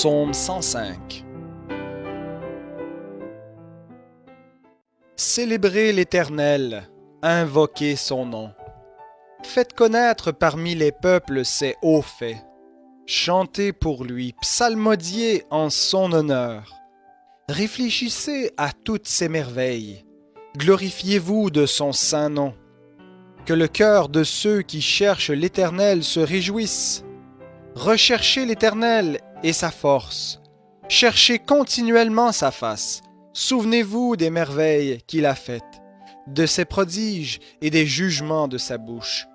Psaume 105. Célébrez l'Éternel, invoquez son nom. Faites connaître parmi les peuples ses hauts faits. Chantez pour lui, psalmodiez en son honneur. Réfléchissez à toutes ses merveilles. Glorifiez-vous de son saint nom. Que le cœur de ceux qui cherchent l'Éternel se réjouisse. Recherchez l'Éternel et sa force. Cherchez continuellement sa face. Souvenez-vous des merveilles qu'il a faites, de ses prodiges et des jugements de sa bouche.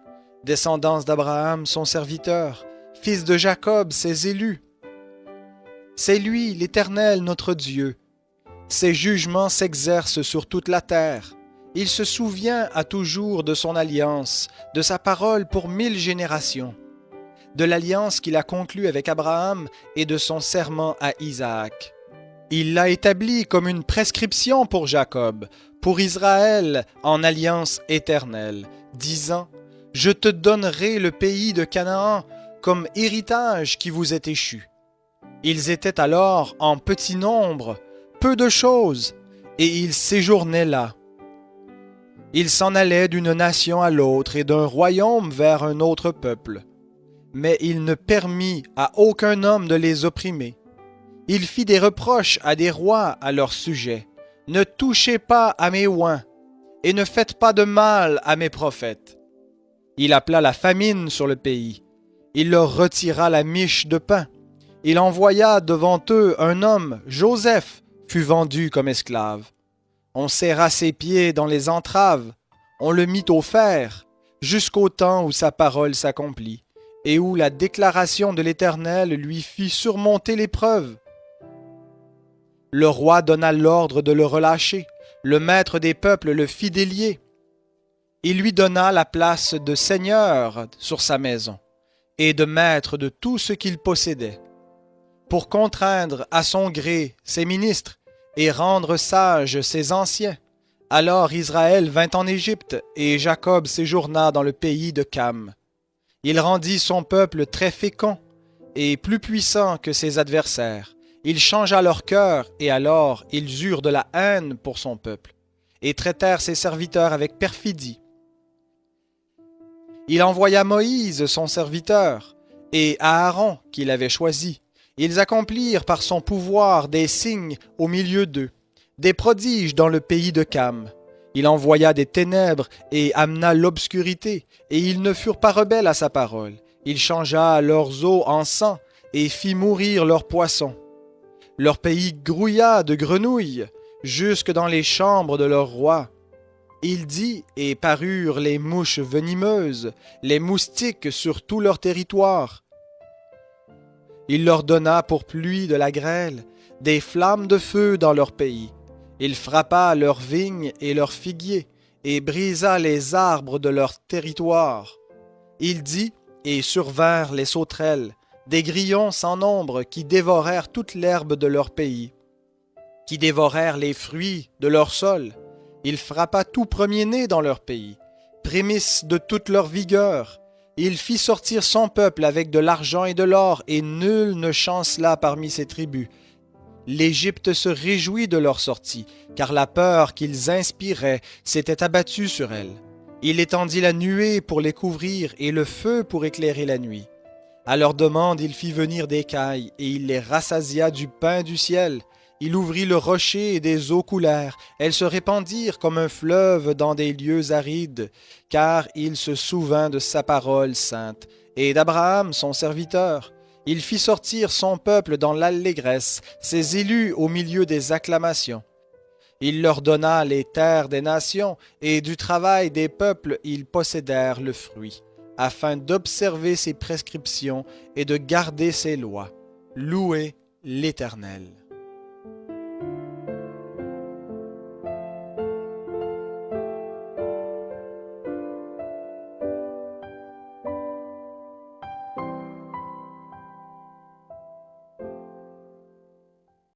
Descendance d'Abraham, son serviteur, fils de Jacob, ses élus. C'est lui, l'Éternel, notre Dieu. Ses jugements s'exercent sur toute la terre. Il se souvient à toujours de son alliance, de sa parole pour 1000 générations, de l'alliance qu'il a conclue avec Abraham et de son serment à Isaac. Il l'a établi comme une prescription pour Jacob, pour Israël en alliance éternelle, disant « Je te donnerai le pays de Canaan comme héritage qui vous est échu. » Ils étaient alors en petit nombre, peu de choses, et ils séjournaient là. Ils s'en allaient d'une nation à l'autre et d'un royaume vers un autre peuple. Mais il ne permit à aucun homme de les opprimer. Il fit des reproches à des rois à leur sujet. « Ne touchez pas à mes oins, et ne faites pas de mal à mes prophètes. » Il appela la famine sur le pays. Il leur retira la miche de pain. Il envoya devant eux un homme, Joseph, fut vendu comme esclave. On serra ses pieds dans les entraves. On le mit au fer, jusqu'au temps où sa parole s'accomplit, et où la déclaration de l'Éternel lui fit surmonter l'épreuve. Le roi donna l'ordre de le relâcher, le maître des peuples le fit délier. Il lui donna la place de seigneur sur sa maison, et de maître de tout ce qu'il possédait, pour contraindre à son gré ses ministres, et rendre sages ses anciens. Alors Israël vint en Égypte, et Jacob séjourna dans le pays de Cam. Il rendit son peuple très fécond et plus puissant que ses adversaires. Il changea leur cœur, et alors ils eurent de la haine pour son peuple, et traitèrent ses serviteurs avec perfidie. Il envoya Moïse, son serviteur, et Aaron, qu'il avait choisi. Ils accomplirent par son pouvoir des signes au milieu d'eux, des prodiges dans le pays de Cam. Il envoya des ténèbres et amena l'obscurité, et ils ne furent pas rebelles à sa parole. Il changea leurs eaux en sang et fit mourir leurs poissons. Leur pays grouilla de grenouilles jusque dans les chambres de leur roi. Il dit, et parurent les mouches venimeuses, les moustiques sur tout leur territoire. Il leur donna pour pluie de la grêle, des flammes de feu dans leur pays. Il frappa leurs vignes et leurs figuiers, et brisa les arbres de leur territoire. Il dit, et survinrent les sauterelles, des grillons sans nombre qui dévorèrent toute l'herbe de leur pays, qui dévorèrent les fruits de leur sol. Il frappa tout premier-né dans leur pays, prémisse de toute leur vigueur. Il fit sortir son peuple avec de l'argent et de l'or, et nul ne chancela parmi ses tribus. L'Égypte se réjouit de leur sortie, car la peur qu'ils inspiraient s'était abattue sur elle. Il étendit la nuée pour les couvrir et le feu pour éclairer la nuit. À leur demande, il fit venir des cailles, et il les rassasia du pain du ciel. Il ouvrit le rocher et des eaux coulèrent. Elles se répandirent comme un fleuve dans des lieux arides, car il se souvint de sa parole sainte, et d'Abraham son serviteur. Il fit sortir son peuple dans l'allégresse, ses élus au milieu des acclamations. Il leur donna les terres des nations, et du travail des peuples ils possédèrent le fruit, afin d'observer ses prescriptions et de garder ses lois. Louez l'Éternel.